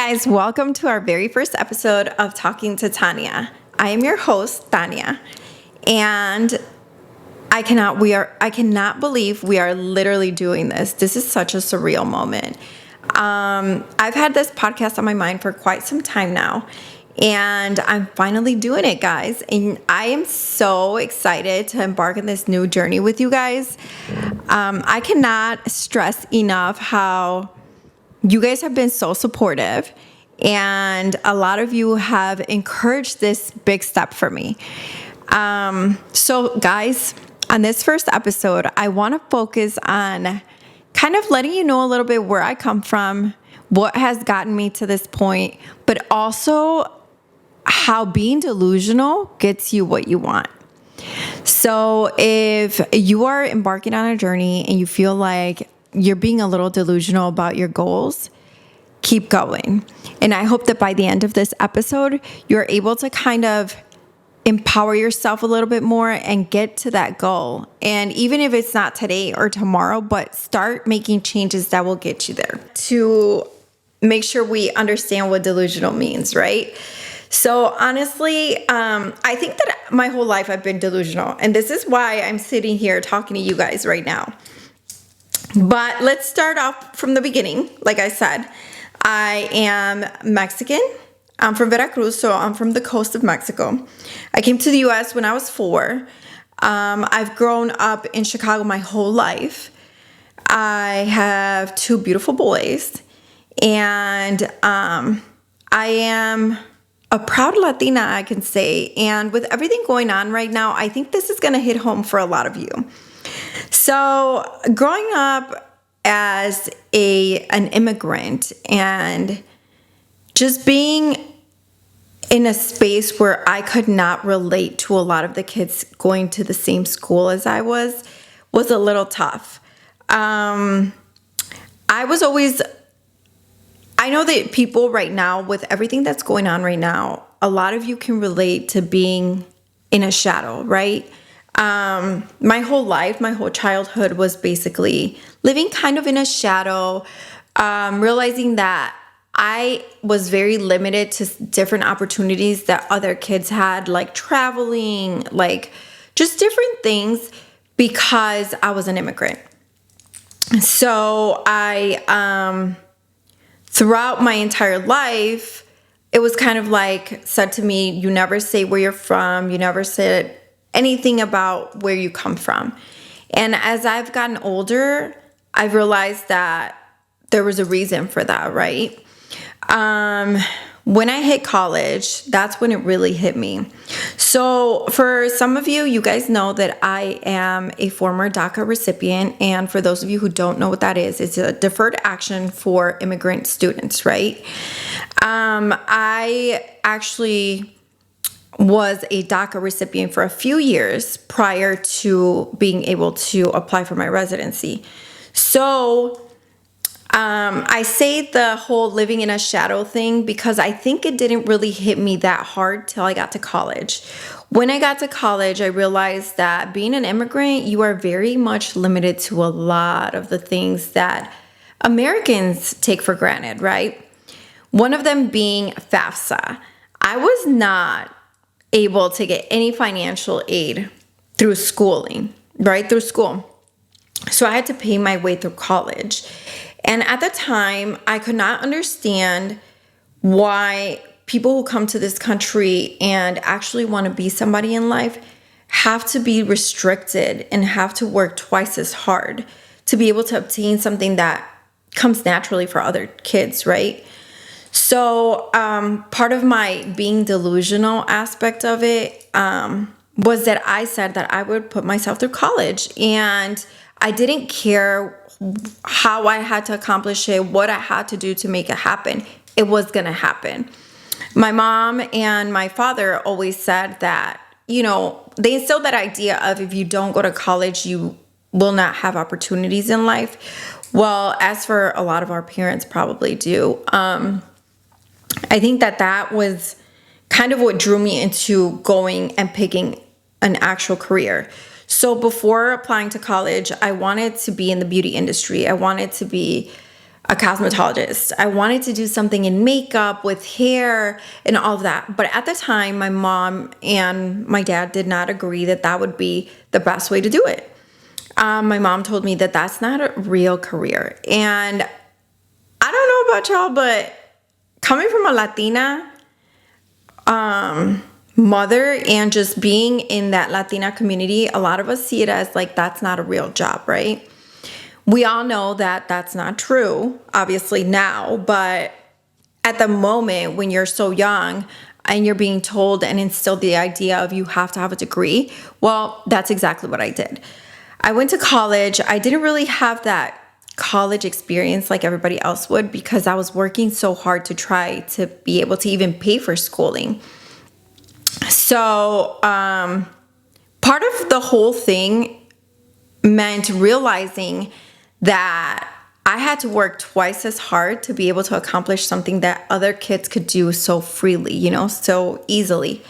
guys, welcome to our very first episode of Talking to Tanya. I am your host, Tanya, and I cannot believe we are literally doing this. This is such a surreal moment. I've had this podcast on my mind for quite some time now, and I'm finally doing it, guys. And I am so excited to embark on this new journey with you guys. I cannot stress enough how you guys have been so supportive, and a lot of you have encouraged this big step for me. So guys, on this first episode, I want to focus on kind of letting you know a little bit where I come from, what has gotten me to this point, but also how being delusional gets you what you want. So if you are embarking on a journey and you feel like you're being a little delusional about your goals, keep going. And I hope that by the end of this episode, you're able to kind of empower yourself a little bit more and get to that goal. And even if it's not today or tomorrow, but start making changes that will get you there to make sure we understand what delusional means, right? So honestly, I think that my whole life I've been delusional. And this is why I'm sitting here talking to you guys right now. But let's start off from the beginning. Like I said, I am Mexican. I'm from Veracruz, so I'm from the coast of Mexico. I came to the U.S. when I was 4. I've grown up in Chicago my whole life. I have 2 beautiful boys, and I am a proud Latina, I can say. And with everything going on right now, I think this is going to hit home for a lot of you. So growing up as an immigrant and just being in a space where I could not relate to a lot of the kids going to the same school as I was a little tough. I know that people right now, with everything that's going on right now, a lot of you can relate to being in a shadow, right? My whole life, my whole childhood was basically living kind of in a shadow, realizing that I was very limited to different opportunities that other kids had, like traveling, like just different things, because I was an immigrant. So throughout my entire life, it was kind of like said to me, you never say where you're from, you never said anything about where you come from. And as I've gotten older, I've realized that there was a reason for that, right? When I hit college, that's when it really hit me. So for some of you, you guys know that I am a former DACA recipient. And for those of you who don't know what that is, it's a deferred action for immigrant students, right? I actually was a DACA recipient for a few years prior to being able to apply for my residency. So I say the whole living in a shadow thing because I think it didn't really hit me that hard till I got to college. When I got to college, I realized that being an immigrant, you are very much limited to a lot of the things that Americans take for granted, right? One of them being FAFSA. I was not able to get any financial aid through schooling, right? Through school. So I had to pay my way through college. And at the time, I could not understand why people who come to this country and actually want to be somebody in life have to be restricted and have to work twice as hard to be able to obtain something that comes naturally for other kids, right? So part of my being delusional aspect of it was that I said that I would put myself through college, and I didn't care how I had to accomplish it, what I had to do to make it happen. It was going to happen. My mom and my father always said that, they instilled that idea of if you don't go to college, you will not have opportunities in life. Well, as for a lot of our parents probably do. I think that was kind of what drew me into going and picking an actual career. So before applying to college, I wanted to be in the beauty industry. I wanted to be a cosmetologist. I wanted to do something in makeup with hair and all of that. But at the time, my mom and my dad did not agree that that would be the best way to do it. My mom told me that that's not a real career. And I don't know about y'all, but coming from a Latina mother and just being in that Latina community, a lot of us see it as like that's not a real job, right? We all know that that's not true, obviously now, but at the moment when you're so young and you're being told and instilled the idea of you have to have a degree, well, that's exactly what I did. I went to college. I didn't really have that college experience like everybody else would because I was working so hard to try to be able to even pay for schooling. So part of the whole thing meant realizing that I had to work twice as hard to be able to accomplish something that other kids could do so freely, you know, so easily.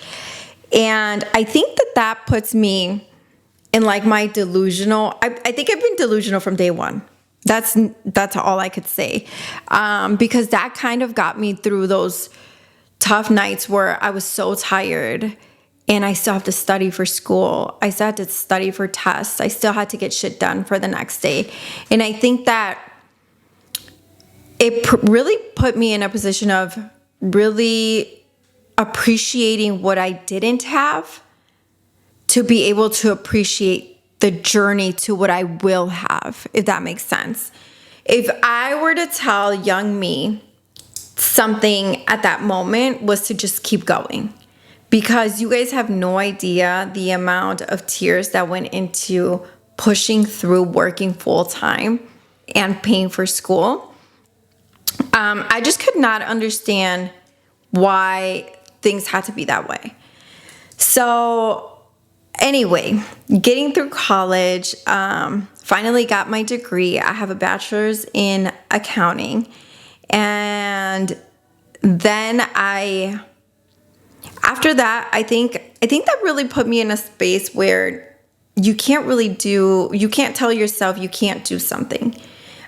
And I think that that puts me in like my delusional, I think I've been delusional from day one. That's all I could say. Because that kind of got me through those tough nights where I was so tired and I still have to study for school. I still had to study for tests. I still had to get shit done for the next day. And I think that it really put me in a position of really appreciating what I didn't have to be able to appreciate the journey to what I will have, if that makes sense. If I were to tell young me something at that moment was to just keep going. Because you guys have no idea the amount of tears that went into pushing through working full time and paying for school. I just could not understand why things had to be that way. So anyway, getting through college, finally got my degree. I have a bachelor's in accounting. And then after that, I think that really put me in a space where you can't tell yourself you can't do something.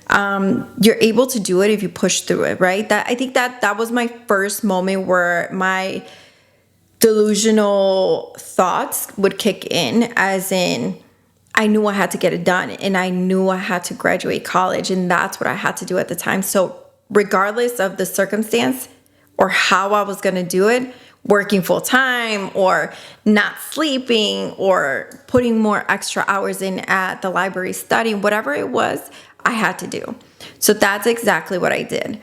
You're able to do it if you push through it, right? I think that was my first moment where my delusional thoughts would kick in, as in I knew I had to get it done and I knew I had to graduate college, and that's what I had to do at the time. So regardless of the circumstance or how I was going to do it, working full time or not sleeping or putting more extra hours in at the library studying, whatever it was, I had to do. So that's exactly what I did.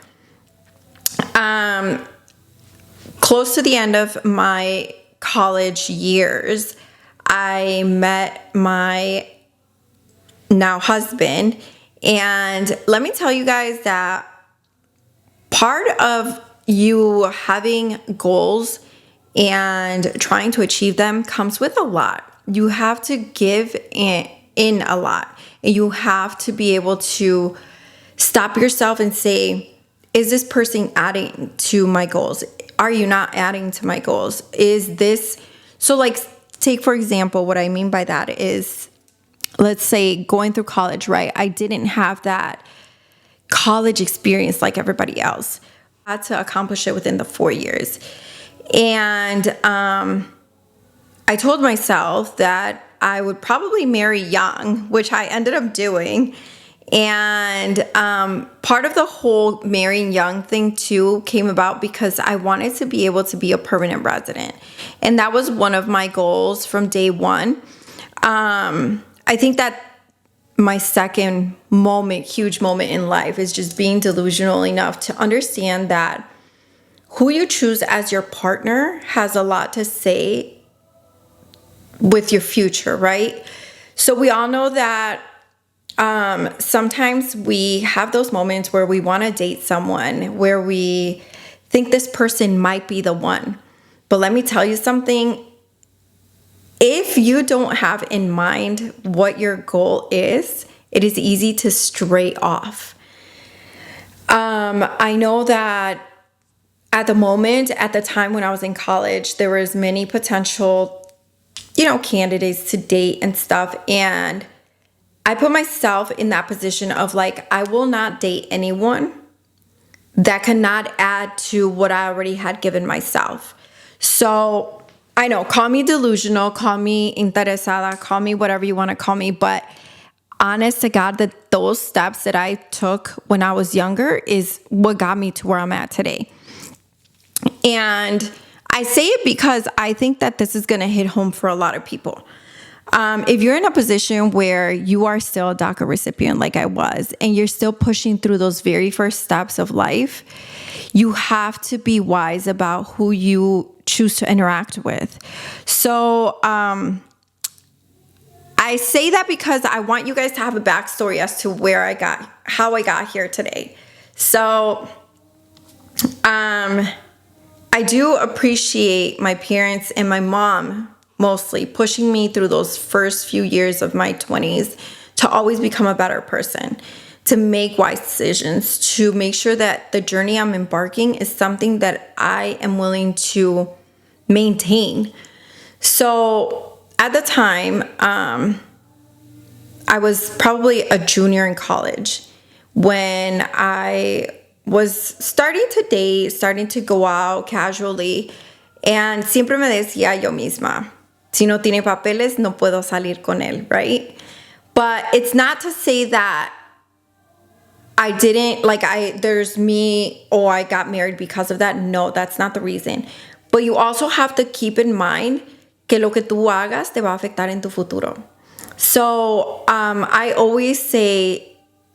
Close to the end of my college years, I met my now husband. And let me tell you guys that part of you having goals and trying to achieve them comes with a lot. You have to give in a lot. And you have to be able to stop yourself and say, is this person adding to my goals? Are you not adding to my goals? Is this, so like, take for example, what I mean by that is, let's say going through college, right? I didn't have that college experience like everybody else. I had to accomplish it within the 4 years. And I told myself that I would probably marry young, which I ended up doing. And part of the whole marrying young thing too came about because I wanted to be able to be a permanent resident. And that was one of my goals from day one. I think that my second moment, huge moment in life, is just being delusional enough to understand that who you choose as your partner has a lot to say with your future, right? So we all know that sometimes we have those moments where we want to date someone, where we think this person might be the one. But let me tell you something. If you don't have in mind what your goal is, it is easy to stray off. I know that at the time when I was in college, there was many potential, candidates to date and stuff. And I put myself in that position of like, I will not date anyone that cannot add to what I already had given myself. So I know, call me delusional, call me interesada, call me whatever you want to call me, but honest to God, that those steps that I took when I was younger is what got me to where I'm at today. And I say it because I think that this is going to hit home for a lot of people. If you're in a position where you are still a DACA recipient like I was, and you're still pushing through those very first steps of life, you have to be wise about who you choose to interact with. So I say that because I want you guys to have a backstory as to how I got here today. So I do appreciate my parents and my mom mostly pushing me through those first few years of my 20s to always become a better person, to make wise decisions, to make sure that the journey I'm embarking is something that I am willing to maintain. So at the time, I was probably a junior in college when I was starting to date, starting to go out casually, and siempre me decía yo misma, si no tiene papeles, no puedo salir con él, right? But it's not to say that I didn't, there's me, I got married because of that. No, that's not the reason. But you also have to keep in mind que lo que tú hagas te va a afectar en tu futuro. So I always say,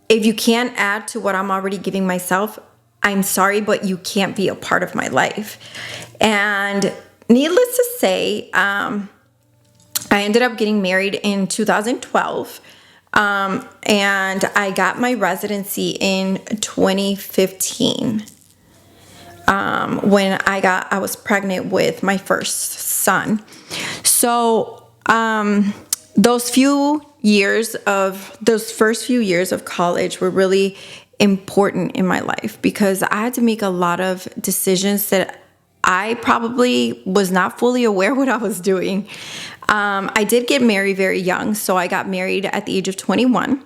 if you can't add to what I'm already giving myself, I'm sorry, but you can't be a part of my life. And needless to say, I ended up getting married in 2012. And I got my residency in 2015. When I was pregnant with my first son. So, those first few years of college were really important in my life because I had to make a lot of decisions that I probably was not fully aware what I was doing. I did get married very young, so I got married at the age of 21,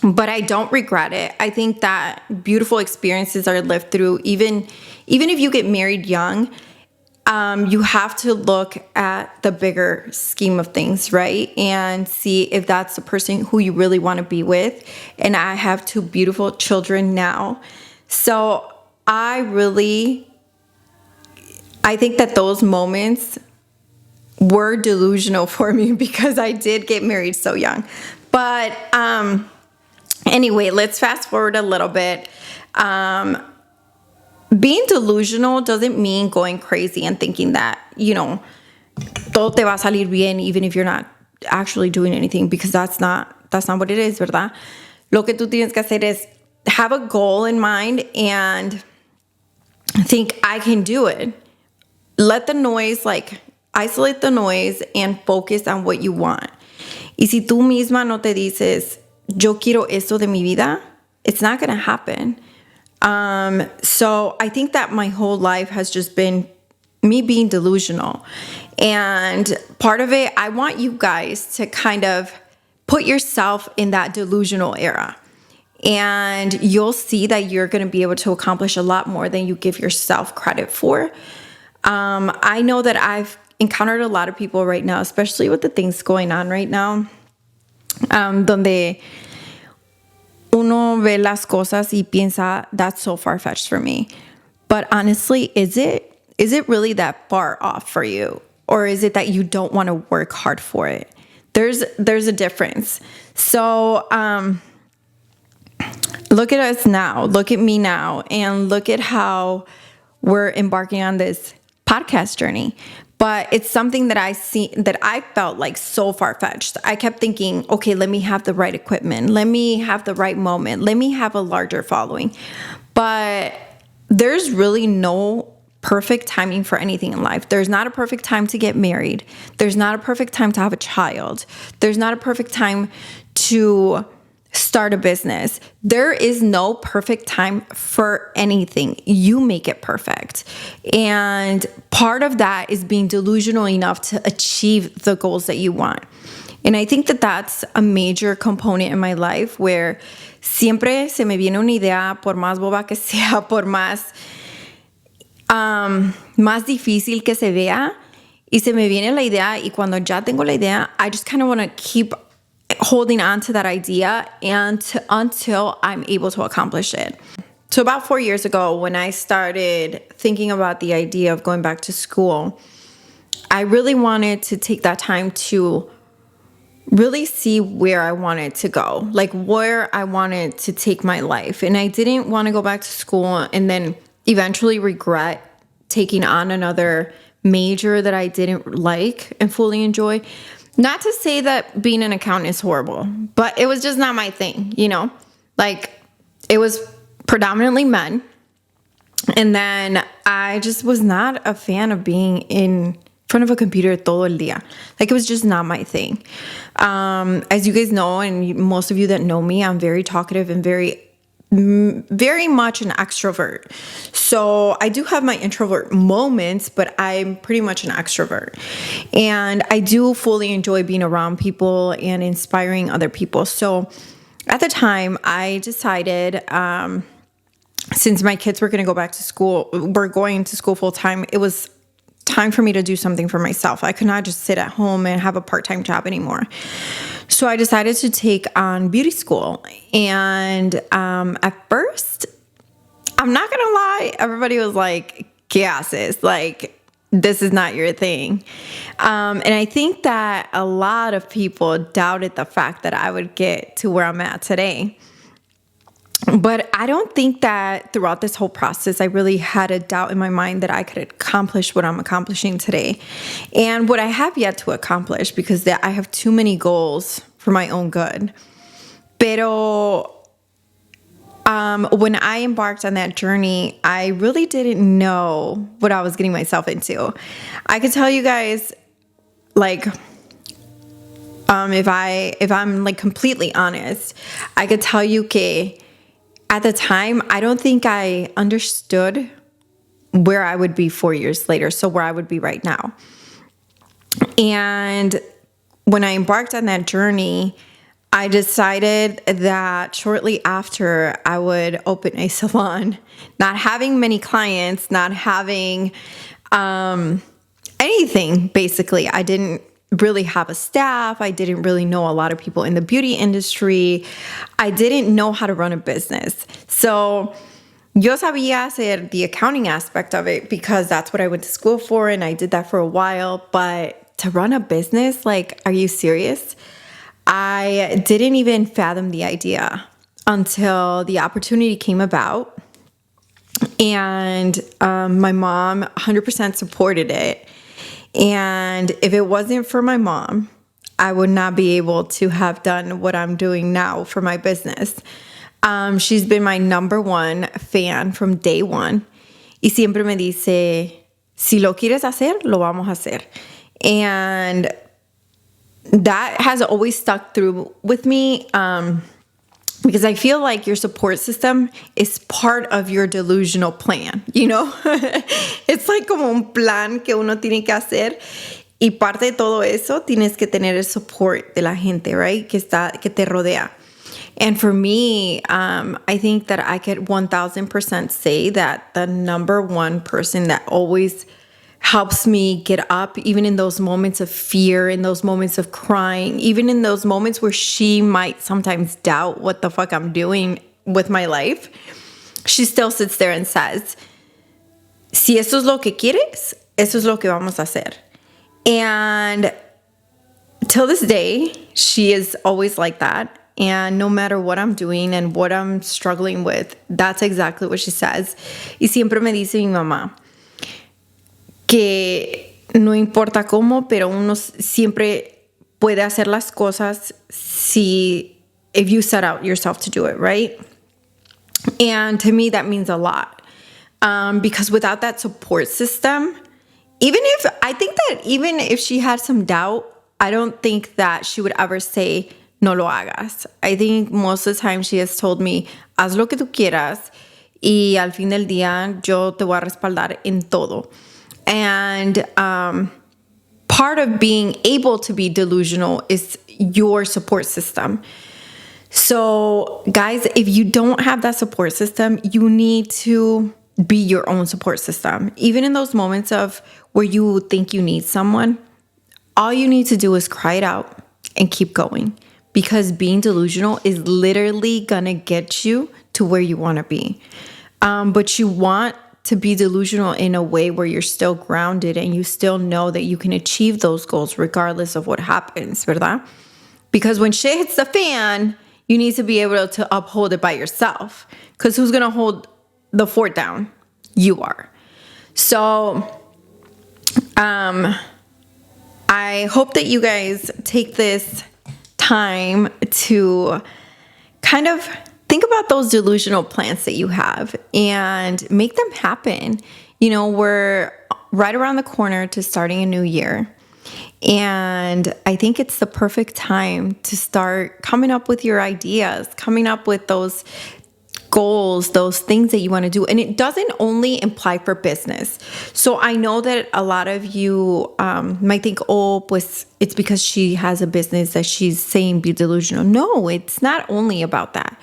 but I don't regret it. I think that beautiful experiences are lived through, even if you get married young. You have to look at the bigger scheme of things, right? And see if that's the person who you really want to be with. And I have 2 beautiful children now. So I think that those moments were delusional for me because I did get married so young. But anyway, let's fast forward a little bit. Being delusional doesn't mean going crazy and thinking that, todo te va a salir bien even if you're not actually doing anything, because that's not what it is, ¿verdad? Lo que tú tienes que hacer es have a goal in mind and think, I can do it. Let the noise, isolate the noise and focus on what you want. Y si tú misma no te dices, yo quiero esto de mi vida, it's not going to happen. So I think that my whole life has just been me being delusional. And part of it, I want you guys to kind of put yourself in that delusional era. And you'll see that you're going to be able to accomplish a lot more than you give yourself credit for. I know that I've encountered a lot of people right now, especially with the things going on right now, donde uno ve las cosas y piensa, that's so far-fetched for me. But honestly, is it really that far off for you? Or is it that you don't want to work hard for it? There's a difference. So look at us now. Look at me now. And look at how we're embarking on this podcast journey. But it's something that I felt like so far-fetched. I kept thinking, okay, let me have the right equipment. Let me have the right moment. Let me have a larger following. But there's really no perfect timing for anything in life. There's not a perfect time to get married. There's not a perfect time to have a child. There's not a perfect time to start a business. There is no perfect time for anything. You make it perfect. And part of that is being delusional enough to achieve the goals that you want. And I think that that's a major component in my life where siempre se me viene una idea, por más boba que sea, por más más difícil que se vea, y se me viene la idea, y cuando ya tengo la idea, I just kind of want to keep holding on to that idea until I'm able to accomplish it. So about 4 years ago, when I started thinking about the idea of going back to school, I really wanted to take that time to really see where I wanted to go, like where I wanted to take my life. And I didn't want to go back to school and then eventually regret taking on another major that I didn't like and fully enjoy. Not to say that being an accountant is horrible, but it was just not my thing, you know? Like, it was predominantly men. And then I just was not a fan of being in front of a computer todo el día. Like, it was just not my thing. As you guys know, and most of you that know me, I'm very talkative and very much an extrovert. So I do have my introvert moments, but I'm pretty much an extrovert. And I do fully enjoy being around people and inspiring other people. So at the time, I decided, since my kids were going to go back to school, were going to school full time, it was time for me to do something for myself. I could not just sit at home and have a part-time job anymore. So I decided to take on beauty school. And at first, I'm not going to lie, everybody was like, ¿Qué haces? Like, this is not your thing. And I think that a lot of people doubted the fact that I would get to where I'm at today. But I don't think that throughout this whole process, I really had a doubt in my mind that I could accomplish what I'm accomplishing today. And what I have yet to accomplish, because I have too many goals for my own good. Pero when I embarked on that journey, I really didn't know what I was getting myself into. I could tell you guys, like, if I'm like completely honest, I could tell you que at the time, I don't think I understood where I would be 4 years later, so where I would be right now. And when I embarked on that journey, I decided that shortly after I would open a salon, not having many clients, not having anything, basically. I didn't really have a staff. I didn't really know a lot of people in the beauty industry. I didn't know how to run a business. So yo sabía hacer the accounting aspect of it because that's what I went to school for, and I did that for a while. But to run a business, like, are you serious? I didn't even fathom the idea until the opportunity came about. And my mom 100% supported it. And if it wasn't for my mom, I would not be able to have done what I'm doing now for my business. She's been my number one fan from day one. Y siempre me dice, si lo quieres hacer, lo vamos a hacer. And that has always stuck through with me. Because I feel like your support system is part of your delusional plan, you know? It's like como un plan que uno tiene que hacer. Y parte de todo eso, tienes que tener el support de la gente, right? Que te rodea. And for me, I think that I could 1000% say that the number one person that always helps me get up, even in those moments of fear, in those moments of crying, even in those moments where she might sometimes doubt what the fuck I'm doing with my life, she still sits there and says, si eso es lo que quieres, eso es lo que vamos a hacer. And till this day, she is always like that. And no matter what I'm doing and what I'm struggling with, that's exactly what she says. Y siempre me dice mi mamá, que no importa cómo, pero uno siempre puede hacer las cosas if you set out yourself to do it, right? And to me, that means a lot. Because without that support system, even if she had some doubt, I don't think that she would ever say, no lo hagas. I think most of the time she has told me, haz lo que tú quieras, y al fin del día yo te voy a respaldar en todo. And part of being able to be delusional is your support system. So guys, if you don't have that support system, you need to be your own support system. Even in those moments of where you think you need someone, all you need to do is cry it out and keep going, because being delusional is literally gonna get you to where you want to be. But you want to be delusional in a way where you're still grounded and you still know that you can achieve those goals regardless of what happens, ¿verdad? Because when shit hits the fan, you need to be able to uphold it by yourself. Because who's gonna hold the fort down? You are. So, I hope that you guys take this time to kind of think about those delusional plans that you have and make them happen. You know, we're right around the corner to starting a new year. And I think it's the perfect time to start coming up with your ideas, coming up with those goals, those things that you want to do. And it doesn't only imply for business. So I know that a lot of you might think, oh, pues it's because she has a business that she's saying be delusional. No, it's not only about that.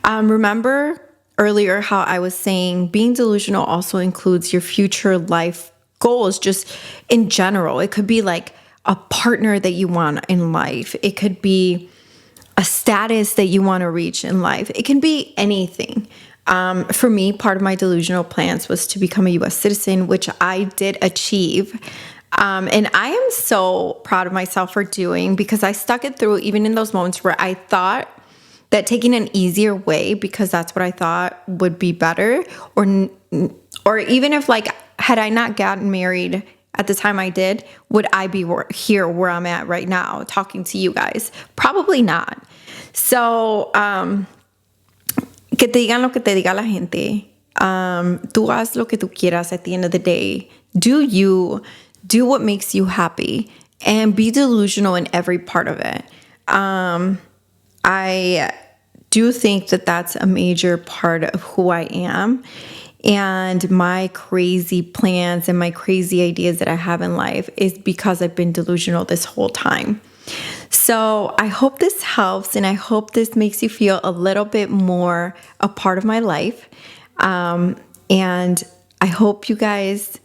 Remember earlier how I was saying being delusional also includes your future life goals, just in general. It could be like a partner that you want in life. It could be a status that you want to reach in life. It can be anything. For me, part of my delusional plans was to become a U.S. citizen, which I did achieve. And I am so proud of myself for doing, because I stuck it through even in those moments where I thought that taking an easier way, because that's what I thought would be better, or even if like, had I not gotten married at the time I did, would I be here where I'm at right now talking to you guys? Probably not. So, que te digan lo que te diga la gente. Tú haz lo que tú quieras at the end of the day. Do you. Do what makes you happy. And be delusional in every part of it. I do think that that's a major part of who I am. And my crazy plans and my crazy ideas that I have in life is because I've been delusional this whole time. So I hope this helps, and I hope this makes you feel a little bit more a part of my life. And I hope you guys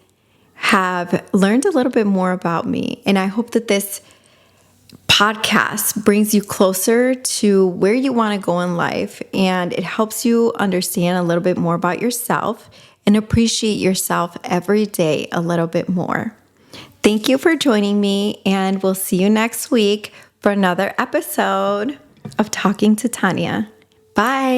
have learned a little bit more about me. And I hope that this podcast brings you closer to where you want to go in life, and it helps you understand a little bit more about yourself and appreciate yourself every day a little bit more. Thank you for joining me, and we'll see you next week for another episode of Talking to Tanya. Bye.